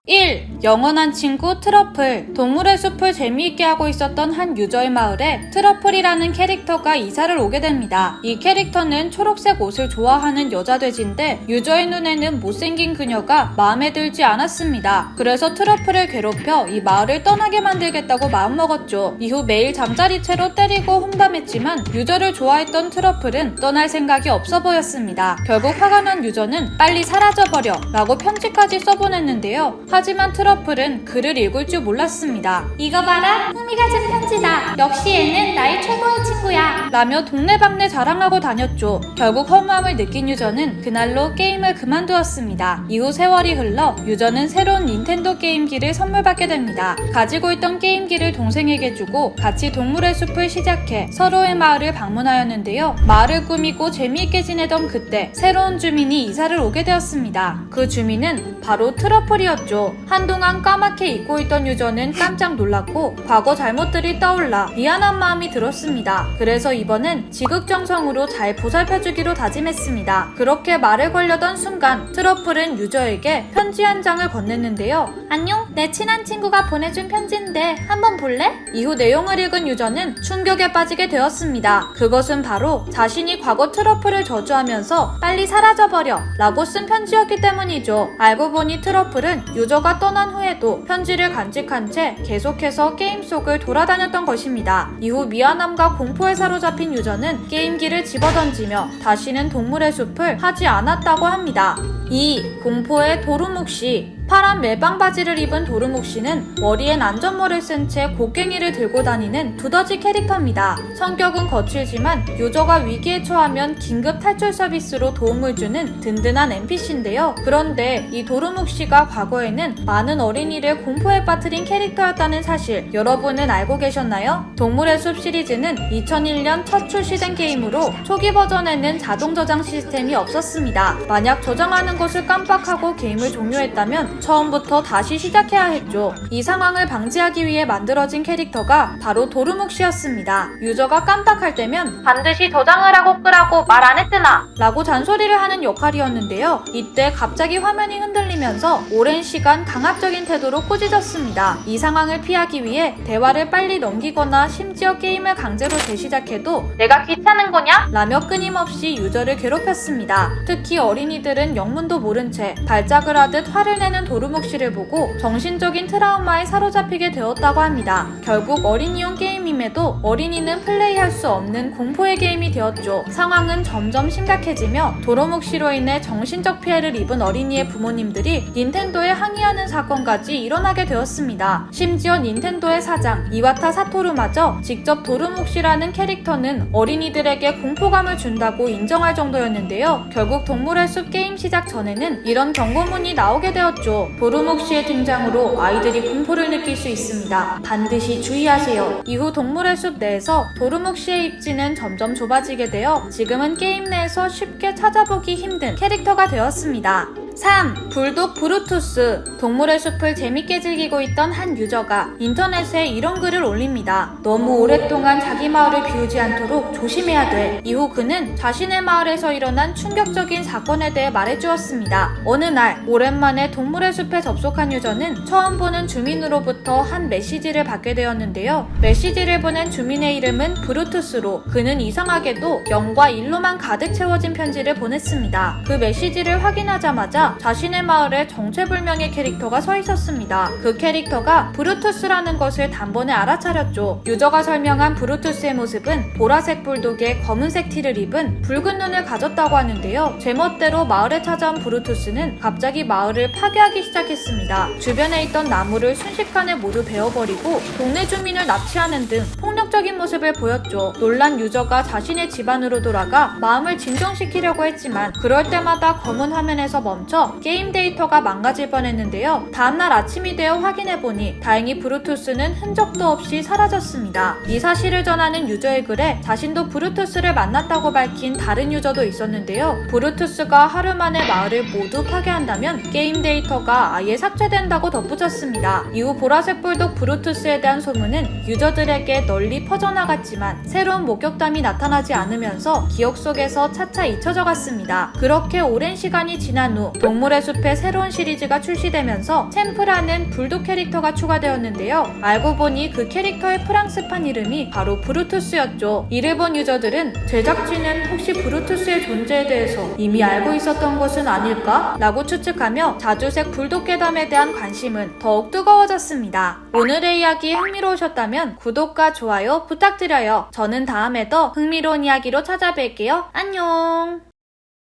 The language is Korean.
1. 영원한 친구 트러플. 동물의 숲을 재미있게 하고 있었던 한 유저의 마을에 트러플이라는 캐릭터가 이사를 오게 됩니다. 이 캐릭터는 초록색 옷을 좋아하는 여자 돼지인데 유저의 눈에는 못생긴 그녀가 마음에 들지 않았습니다. 그래서 트러플을 괴롭혀 이 마을을 떠나게 만들겠다고 마음먹었죠. 이후 매일 잠자리채로 때리고 험담했지만 유저를 좋아했던 트러플은 떠날 생각이 없어 보였습니다. 결국 화가 난 유저는 빨리 사라져버려 라고 편지까지 써보냈는데요. 하지만 트러플은 글을 읽을 줄 몰랐습니다. 이거 봐라, 흥미가 진 편지다. 역시 얘는 나의 최고의 친구야 라며 동네방네 자랑하고 다녔죠. 결국 허무함을 느낀 유저는 그날로 게임을 그만두었습니다. 이후 세월이 흘러 유저는 새로운 닌텐도 게임기를 선물받게 됩니다. 가지고 있던 게임기를 동생에게 주고 같이 동물의 숲을 시작해 서로의 마을을 방문하였는데요. 마을을 꾸미고 재미있게 지내던 그때 새로운 주민이 이사를 오게 되었습니다. 그 주민은 바로 트러플이었죠. 한동안 까맣게 잊고 있던 유저는 깜짝 놀랐고 과거 잘못들이 떠올라 미안한 마음이 들었습니다. 그래서 이번엔 지극정성으로 잘 보살펴주기로 다짐했습니다. 그렇게 말을 걸려던 순간 트러플은 유저에게 편지 한 장을 건넸는데요. 안녕, 내 친한 친구가 보내준 편지인데 한번 볼래? 이후 내용을 읽은 유저는 충격에 빠지게 되었습니다. 그것은 바로 자신이 과거 트러플을 저주하면서 빨리 사라져버려 라고 쓴 편지였기 때문이죠. 알고 보니 트러플은 유저가 떠난 후에도 편지를 간직한 채 계속해서 게임 속을 돌아다녔던 것입니다. 이후 미안함과 공포에 사로잡힌 유저는 게임기를 집어던지며 다시는 동물의 숲을 하지 않았다고 합니다. 2. 공포의 도루묵씨. 파란 멜빵 바지를 입은 도루묵씨는 머리엔 안전모를 쓴 채 곡괭이를 들고 다니는 두더지 캐릭터입니다. 성격은 거칠지만 유저가 위기에 처하면 긴급 탈출 서비스로 도움을 주는 든든한 NPC인데요. 그런데 이 도루묵씨가 과거에는 많은 어린이를 공포에 빠뜨린 캐릭터였다는 사실 여러분은 알고 계셨나요? 동물의 숲 시리즈는 2001년 첫 출시된 게임으로 초기 버전에는 자동 저장 시스템이 없었습니다. 만약 저장하는 것을 깜빡하고 게임을 종료했다면 처음부터 다시 시작해야 했죠. 이 상황을 방지하기 위해 만들어진 캐릭터가 바로 도루묵씨였습니다. 유저가 깜빡할 때면 반드시 저장을 하고 끄라고 말 안 했드나 라고 잔소리를 하는 역할이었는데요. 이때 갑자기 화면이 흔들리면서 오랜 시간 강압적인 태도로 꾸짖었습니다. 이 상황을 피하기 위해 대화를 빨리 넘기거나 심지어 게임을 강제로 재시작해도 내가 귀찮은 거냐? 라며 끊임없이 유저를 괴롭혔습니다. 특히 어린이들은 영문도 모른 채 발작을 하듯 화를 내는 도루묵씨를 보고 정신적인 트라우마에 사로잡히게 되었다고 합니다. 결국 어린이용 게임임에도 어린이는 플레이할 수 없는 공포의 게임이 되었죠. 상황은 점점 심각해지며 도루묵씨로 인해 정신적 피해를 입은 어린이의 부모님들이 닌텐도에 항의하는 사건까지 일어나게 되었습니다. 심지어 닌텐도의 사장 이와타 사토루마저 직접 도루묵씨라는 캐릭터는 어린이들에게 공포감을 준다고 인정할 정도였는데요. 결국 동물의 숲 게임 시작 전에는 이런 경고문이 나오게 되었죠. 도루묵씨의 등장으로 아이들이 공포를 느낄 수 있습니다. 반드시 주의하세요. 이후 동물의 숲 내에서 도루묵씨의 입지는 점점 좁아지게 되어 지금은 게임 내에서 쉽게 찾아보기 힘든 캐릭터가 되었습니다. 3. 불독 브루투스. 동물의 숲을 재밌게 즐기고 있던 한 유저가 인터넷에 이런 글을 올립니다. 너무 오랫동안 자기 마을을 비우지 않도록 조심해야 돼. 이후 그는 자신의 마을에서 일어난 충격적인 사건에 대해 말해주었습니다. 어느 날 오랜만에 동물의 숲에 접속한 유저는 처음 보는 주민으로부터 한 메시지를 받게 되었는데요. 메시지를 보낸 주민의 이름은 브루투스로 그는 이상하게도 0과 1로만 가득 채워진 편지를 보냈습니다. 그 메시지를 확인하자마자 자신의 마을에 정체불명의 캐릭터가 서 있었습니다. 그 캐릭터가 브루투스라는 것을 단번에 알아차렸죠. 유저가 설명한 브루투스의 모습은 보라색 불독에 검은색 티를 입은 붉은 눈을 가졌다고 하는데요. 제멋대로 마을에 찾아온 브루투스는 갑자기 마을을 파괴하기 시작했습니다. 주변에 있던 나무를 순식간에 모두 베어버리고 동네 주민을 납치하는 등 폭력적인 모습을 보였죠. 놀란 유저가 자신의 집안으로 돌아가 마음을 진정시키려고 했지만 그럴 때마다 검은 화면에서 멈춰 게임 데이터가 망가질 뻔했는데요. 다음날 아침이 되어 확인해보니 다행히 브루투스는 흔적도 없이 사라졌습니다. 이 사실을 전하는 유저의 글에 자신도 브루투스를 만났다고 밝힌 다른 유저도 있었는데요. 브루투스가 하루 만에 마을을 모두 파괴한다면 게임 데이터가 아예 삭제된다고 덧붙였습니다. 이후 보라색 불독 브루투스에 대한 소문은 유저들에게 널리 퍼져나갔지만 새로운 목격담이 나타나지 않으면서 기억 속에서 차차 잊혀져 갔습니다. 그렇게 오랜 시간이 지난 후 동물의 숲의 새로운 시리즈가 출시되면서 챔프라는 불독 캐릭터가 추가되었는데요. 알고 보니 그 캐릭터의 프랑스판 이름이 바로 브루투스였죠. 이를 본 유저들은 제작진은 혹시 브루투스의 존재에 대해서 이미 알고 있었던 것은 아닐까? 라고 추측하며 자주색 불독 괴담에 대한 관심은 더욱 뜨거워졌습니다. 오늘의 이야기 흥미로우셨다면 구독과 좋아요 부탁드려요. 저는 다음에 더 흥미로운 이야기로 찾아뵐게요. 안녕!